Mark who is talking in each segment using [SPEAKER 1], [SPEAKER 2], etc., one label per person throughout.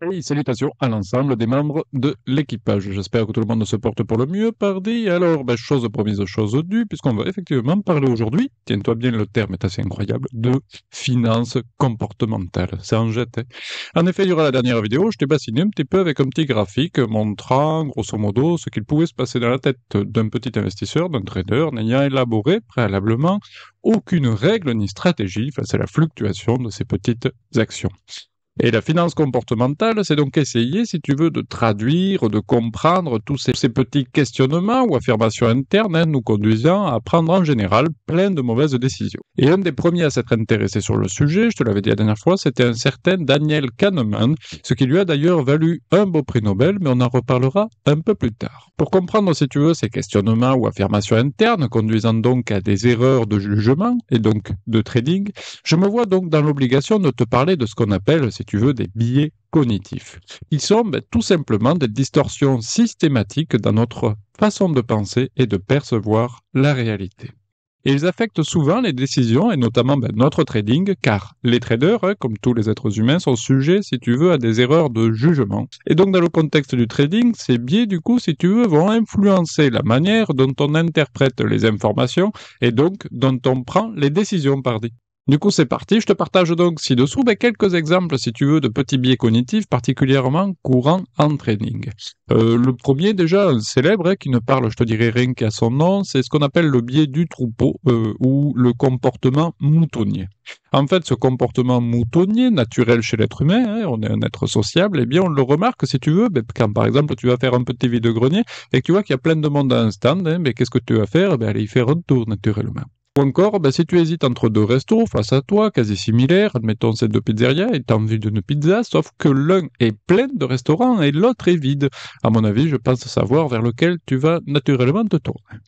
[SPEAKER 1] Et salutations à l'ensemble des membres de l'équipage. J'espère que tout le monde se porte pour le mieux, pardi. Alors, chose promise, chose due, puisqu'on va effectivement parler aujourd'hui, tiens-toi bien, le terme est assez incroyable, de finances comportementales. Ça en jette, hein. En effet, durant la dernière vidéo, je t'ai bassiné un petit peu avec un petit graphique montrant, grosso modo, ce qu'il pouvait se passer dans la tête d'un petit investisseur, d'un trader, n'ayant élaboré préalablement aucune règle ni stratégie face à la fluctuation de ces petites actions. Et la finance comportementale, c'est donc essayer, si tu veux, de traduire, de comprendre tous ces petits questionnements ou affirmations internes, nous conduisant à prendre en général plein de mauvaises décisions. Et un des premiers à s'être intéressé sur le sujet, je te l'avais dit la dernière fois, c'était un certain Daniel Kahneman, ce qui lui a d'ailleurs valu un beau prix Nobel, mais on en reparlera un peu plus tard. Pour comprendre, si tu veux, ces questionnements ou affirmations internes, conduisant donc à des erreurs de jugement et donc de trading, je me vois donc dans l'obligation de te parler de ce qu'on appelle, si tu veux, des biais cognitifs. Ils sont tout simplement des distorsions systématiques dans notre façon de penser et de percevoir la réalité. Et ils affectent souvent les décisions et notamment notre trading, car les traders, comme tous les êtres humains, sont sujets, si tu veux, à des erreurs de jugement. Et donc dans le contexte du trading, ces biais, du coup, si tu veux, vont influencer la manière dont on interprète les informations et donc dont on prend les décisions, pardi. Du coup, c'est parti. Je te partage donc ci-dessous quelques exemples, si tu veux, de petits biais cognitifs particulièrement courants en trading. Le premier, déjà, célèbre, qui ne parle, je te dirais, rien qu'à son nom, c'est ce qu'on appelle le biais du troupeau ou le comportement moutonnier. En fait, ce comportement moutonnier, naturel chez l'être humain, on est un être sociable, eh bien, on le remarque, si tu veux, quand par exemple tu vas faire un petit vide-grenier et que tu vois qu'il y a plein de monde à un stand, qu'est-ce que tu vas faire? Aller y faire un tour, naturellement. Ou encore, si tu hésites entre deux restos face à toi, quasi similaires, admettons ces deux pizzerias, et t'as envie d'une pizza, sauf que l'un est plein de restaurants et l'autre est vide. À mon avis, je pense savoir vers lequel tu vas naturellement te tourner.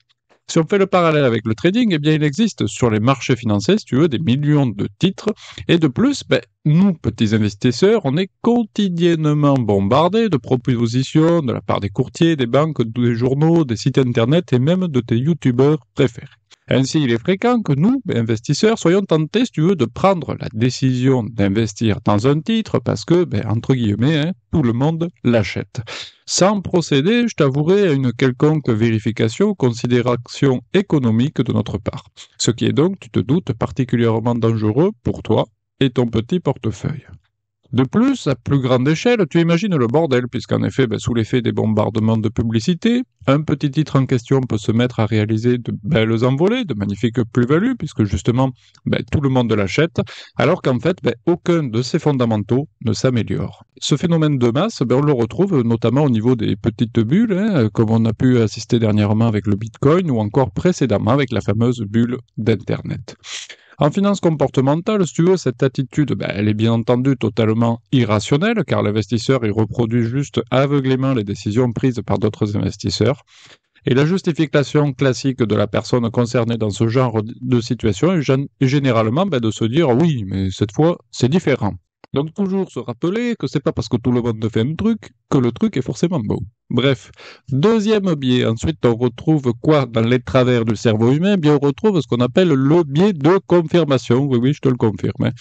[SPEAKER 1] Si on fait le parallèle avec le trading, eh bien, il existe sur les marchés financiers, si tu veux, des millions de titres. Et de plus, nous, petits investisseurs, on est quotidiennement bombardés de propositions de la part des courtiers, des banques, des journaux, des sites internet et même de tes youtubeurs préférés. Ainsi, il est fréquent que nous, investisseurs, soyons tentés, si tu veux, de prendre la décision d'investir dans un titre parce que, entre guillemets, tout le monde l'achète. Sans procéder, je t'avouerai, à une quelconque vérification ou considération économique de notre part. Ce qui est donc, tu te doutes, particulièrement dangereux pour toi et ton petit portefeuille. De plus, à plus grande échelle, tu imagines le bordel, puisqu'en effet, sous l'effet des bombardements de publicité, un petit titre en question peut se mettre à réaliser de belles envolées, de magnifiques plus-values, puisque justement, tout le monde l'achète, alors qu'en fait, aucun de ses fondamentaux ne s'améliore. Ce phénomène de masse, on le retrouve notamment au niveau des petites bulles, comme on a pu assister dernièrement avec le Bitcoin, ou encore précédemment avec la fameuse bulle d'Internet. En finance comportementale, si tu veux, cette attitude, elle est bien entendu totalement irrationnelle, car l'investisseur, il reproduit juste aveuglément les décisions prises par d'autres investisseurs. Et la justification classique de la personne concernée dans ce genre de situation est généralement de se dire oui, mais cette fois, c'est différent. Donc toujours se rappeler que c'est pas parce que tout le monde fait un truc que le truc est forcément bon. Bref, deuxième biais. Ensuite, on retrouve quoi dans les travers du cerveau humain? Bien, on retrouve ce qu'on appelle le biais de confirmation. Oui, oui, je te le confirme.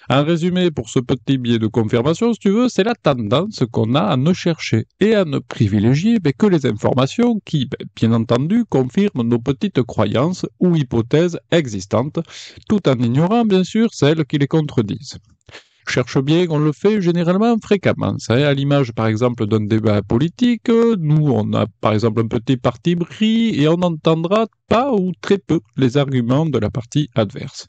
[SPEAKER 1] En résumé, pour ce petit biais de confirmation, si tu veux, c'est la tendance qu'on a à ne chercher et à ne privilégier que les informations qui, bien entendu, confirment nos petites croyances ou hypothèses existantes, tout en ignorant, bien sûr, celles qui les contredisent. Cherche bien, on le fait généralement fréquemment. Ça, à l'image, par exemple, d'un débat politique, nous, on a, par exemple, un petit parti pris et on n'entendra pas ou très peu les arguments de la partie adverse.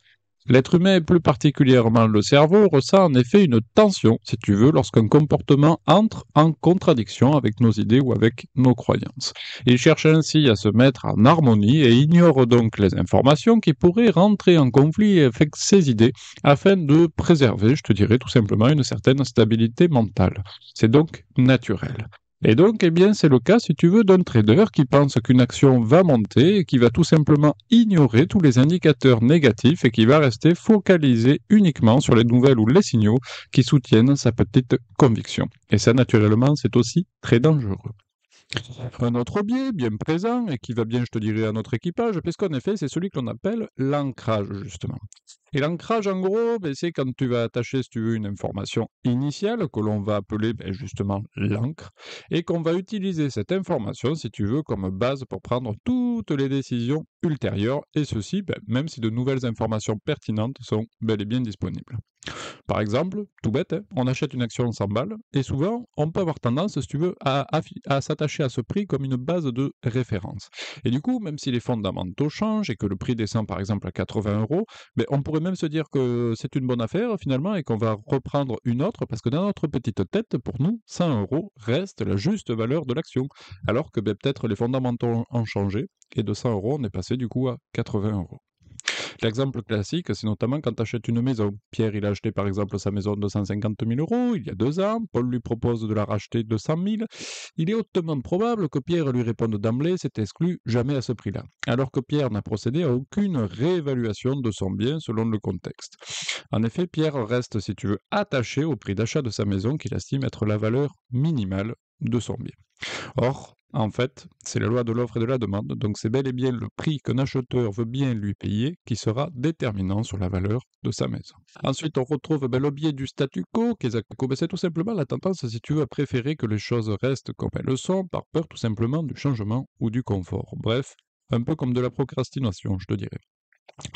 [SPEAKER 1] L'être humain, et plus particulièrement le cerveau, ressent en effet une tension, si tu veux, lorsqu'un comportement entre en contradiction avec nos idées ou avec nos croyances. Il cherche ainsi à se mettre en harmonie et ignore donc les informations qui pourraient rentrer en conflit avec ses idées afin de préserver, je te dirais tout simplement, une certaine stabilité mentale. C'est donc naturel. Et donc, c'est le cas, si tu veux, d'un trader qui pense qu'une action va monter et qui va tout simplement ignorer tous les indicateurs négatifs et qui va rester focalisé uniquement sur les nouvelles ou les signaux qui soutiennent sa petite conviction. Et ça, naturellement, c'est aussi très dangereux. Un autre biais bien présent et qui va bien, je te dirais, à notre équipage, puisqu'en effet, c'est celui que l'on appelle l'ancrage, justement. Et l'ancrage, en gros, ben, c'est quand tu vas attacher, si tu veux, une information initiale que l'on va appeler ben, justement l'encre, et qu'on va utiliser cette information, si tu veux, comme base pour prendre toutes les décisions ultérieures, et ceci, ben, même si de nouvelles informations pertinentes sont bel et bien disponibles. Par exemple, tout bête, hein, on achète une action 100 balles et souvent, on peut avoir tendance, si tu veux, à s'attacher à ce prix comme une base de référence. Et du coup, même si les fondamentaux changent et que le prix descend par exemple à 80 euros, ben, on pourrait même se dire que c'est une bonne affaire finalement et qu'on va reprendre une autre parce que dans notre petite tête, pour nous, 100 euros reste la juste valeur de l'action. Alors que ben, peut-être les fondamentaux ont changé et de 100 euros, on est passé du coup à 80 euros. L'exemple classique, c'est notamment quand tu achètes une maison. Pierre, il a acheté par exemple sa maison de 150 000 euros il y a 2 ans. Paul lui propose de la racheter 200 000. Il est hautement probable que Pierre lui réponde d'emblée, c'est exclu, jamais à ce prix-là. Alors que Pierre n'a procédé à aucune réévaluation de son bien selon le contexte. En effet, Pierre reste, si tu veux, attaché au prix d'achat de sa maison qu'il estime être la valeur minimale de son bien. Or, en fait, c'est la loi de l'offre et de la demande, donc c'est bel et bien le prix qu'un acheteur veut bien lui payer qui sera déterminant sur la valeur de sa maison. Ensuite, on retrouve ben, le biais du statu quo, ben, c'est tout simplement la tendance, si tu veux, à préférer que les choses restent comme elles sont, par peur tout simplement du changement ou du confort. Bref, un peu comme de la procrastination, je te dirais.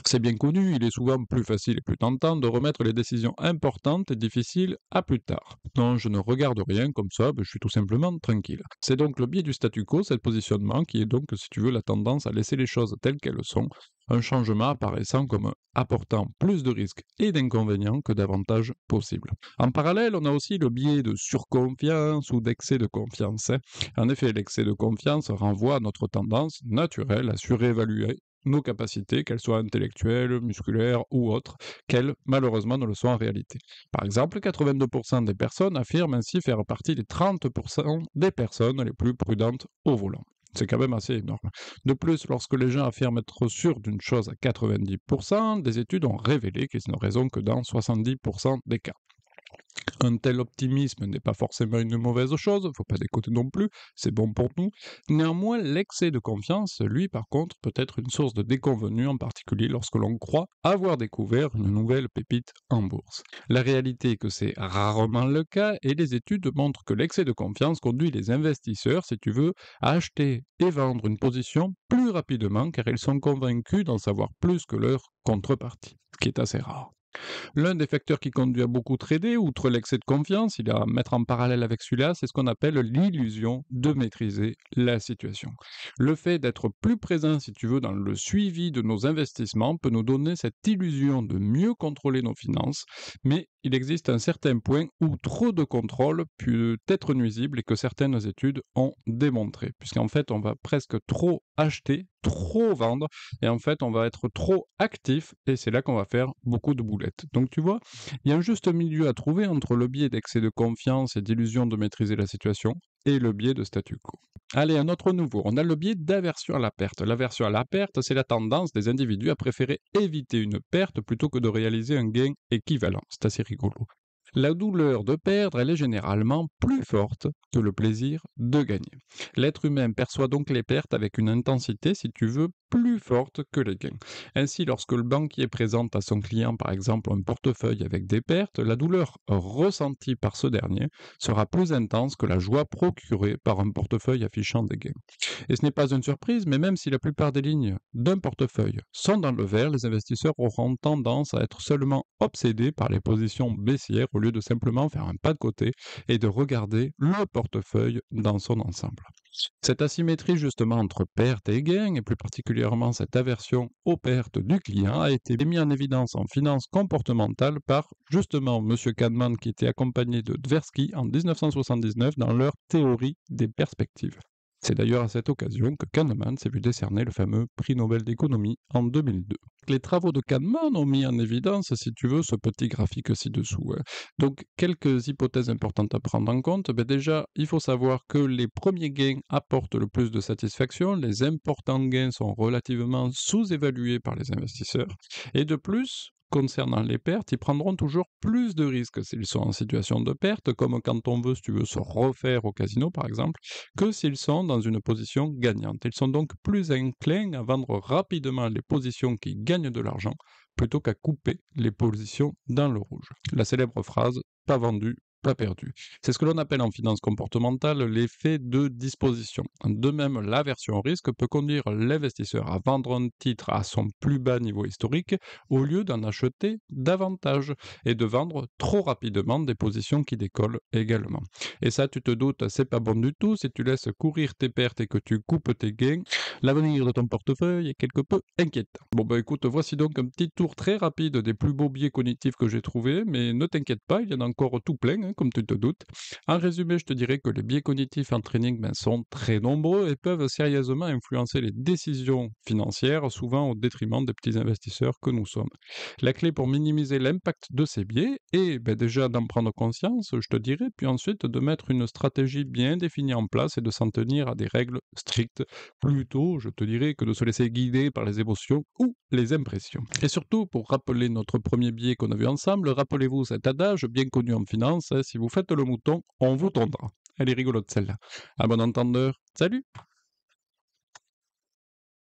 [SPEAKER 1] C'est bien connu, il est souvent plus facile et plus tentant de remettre les décisions importantes et difficiles à plus tard. Non, je ne regarde rien comme ça, ben, je suis tout simplement tranquille. C'est donc le biais du statu quo, ce positionnement, qui est donc, si tu veux, la tendance à laisser les choses telles qu'elles sont, un changement apparaissant comme apportant plus de risques et d'inconvénients que d'avantages possibles. En parallèle, on a aussi le biais de surconfiance ou d'excès de confiance, hein. En effet, l'excès de confiance renvoie à notre tendance naturelle à surévaluer nos capacités, qu'elles soient intellectuelles, musculaires ou autres, qu'elles, malheureusement, ne le sont en réalité. Par exemple, 82% des personnes affirment ainsi faire partie des 30% des personnes les plus prudentes au volant. C'est quand même assez énorme. De plus, lorsque les gens affirment être sûrs d'une chose à 90%, des études ont révélé qu'ils ne raisonnent que dans 70% des cas. Un tel optimisme n'est pas forcément une mauvaise chose, faut pas décoter non plus, c'est bon pour nous. Néanmoins, l'excès de confiance, lui, par contre, peut être une source de déconvenue, en particulier lorsque l'on croit avoir découvert une nouvelle pépite en bourse. La réalité est que c'est rarement le cas et les études montrent que l'excès de confiance conduit les investisseurs, si tu veux, à acheter et vendre une position plus rapidement car ils sont convaincus d'en savoir plus que leur contrepartie, ce qui est assez rare. L'un des facteurs qui conduit à beaucoup trader, outre l'excès de confiance, il y a à mettre en parallèle avec celui-là, c'est ce qu'on appelle l'illusion de maîtriser la situation. Le fait d'être plus présent, si tu veux, dans le suivi de nos investissements peut nous donner cette illusion de mieux contrôler nos finances, mais il existe un certain point où trop de contrôle peut être nuisible et que certaines études ont démontré, puisqu'en fait on va presque trop acheter, trop vendre, et en fait on va être trop actif, et c'est là qu'on va faire beaucoup de boulettes. Donc tu vois, il y a un juste milieu à trouver entre le biais d'excès de confiance et d'illusion de maîtriser la situation, et le biais de statu quo. Allez, un autre nouveau, on a le biais d'aversion à la perte. L'aversion à la perte, c'est la tendance des individus à préférer éviter une perte plutôt que de réaliser un gain équivalent. C'est assez rigolo. La douleur de perdre, elle est généralement plus forte que le plaisir de gagner. L'être humain perçoit donc les pertes avec une intensité, si tu veux, plus forte que les gains. Ainsi, lorsque le banquier présente à son client, par exemple, un portefeuille avec des pertes, la douleur ressentie par ce dernier sera plus intense que la joie procurée par un portefeuille affichant des gains. Et ce n'est pas une surprise, mais même si la plupart des lignes d'un portefeuille sont dans le vert, les investisseurs auront tendance à être seulement obsédés par les positions baissières au lieu de simplement faire un pas de côté et de regarder le portefeuille dans son ensemble. Cette asymétrie justement entre perte et gain, et plus particulièrement cette aversion aux pertes du client, a été mise en évidence en finance comportementale par justement M. Kahneman qui était accompagné de Tversky en 1979 dans leur théorie des perspectives. C'est d'ailleurs à cette occasion que Kahneman s'est vu décerner le fameux prix Nobel d'économie en 2002. Les travaux de Kahneman ont mis en évidence, si tu veux, ce petit graphique ci-dessous. Donc, quelques hypothèses importantes à prendre en compte. Ben déjà, il faut savoir que les premiers gains apportent le plus de satisfaction, les importants gains sont relativement sous-évalués par les investisseurs, et de plus, concernant les pertes, ils prendront toujours plus de risques s'ils sont en situation de perte, comme quand on veut, si tu veux, se refaire au casino par exemple, que s'ils sont dans une position gagnante. Ils sont donc plus enclins à vendre rapidement les positions qui gagnent de l'argent plutôt qu'à couper les positions dans le rouge. La célèbre phrase pas vendu, pas perdu. C'est ce que l'on appelle en finance comportementale l'effet de disposition. De même, l'aversion au risque peut conduire l'investisseur à vendre un titre à son plus bas niveau historique au lieu d'en acheter davantage et de vendre trop rapidement des positions qui décollent également. Et ça, tu te doutes, c'est pas bon du tout. Si tu laisses courir tes pertes et que tu coupes tes gains, l'avenir de ton portefeuille est quelque peu inquiétant. Bon bah écoute, voici donc un petit tour très rapide des plus beaux biais cognitifs que j'ai trouvés, mais ne t'inquiète pas, il y en a encore tout plein, hein, comme tu te doutes. En résumé, je te dirais que les biais cognitifs en trading sont très nombreux et peuvent sérieusement influencer les décisions financières, souvent au détriment des petits investisseurs que nous sommes. La clé pour minimiser l'impact de ces biais est déjà d'en prendre conscience, je te dirais, puis ensuite de mettre une stratégie bien définie en place et de s'en tenir à des règles strictes, plutôt, je te dirais, que de se laisser guider par les émotions ou les impressions. Et surtout, pour rappeler notre premier biais qu'on a vu ensemble, rappelez-vous cet adage bien connu en finance, hein, si vous faites le mouton, on vous tondra. Elle est rigolote celle-là. À bon entendeur, salut!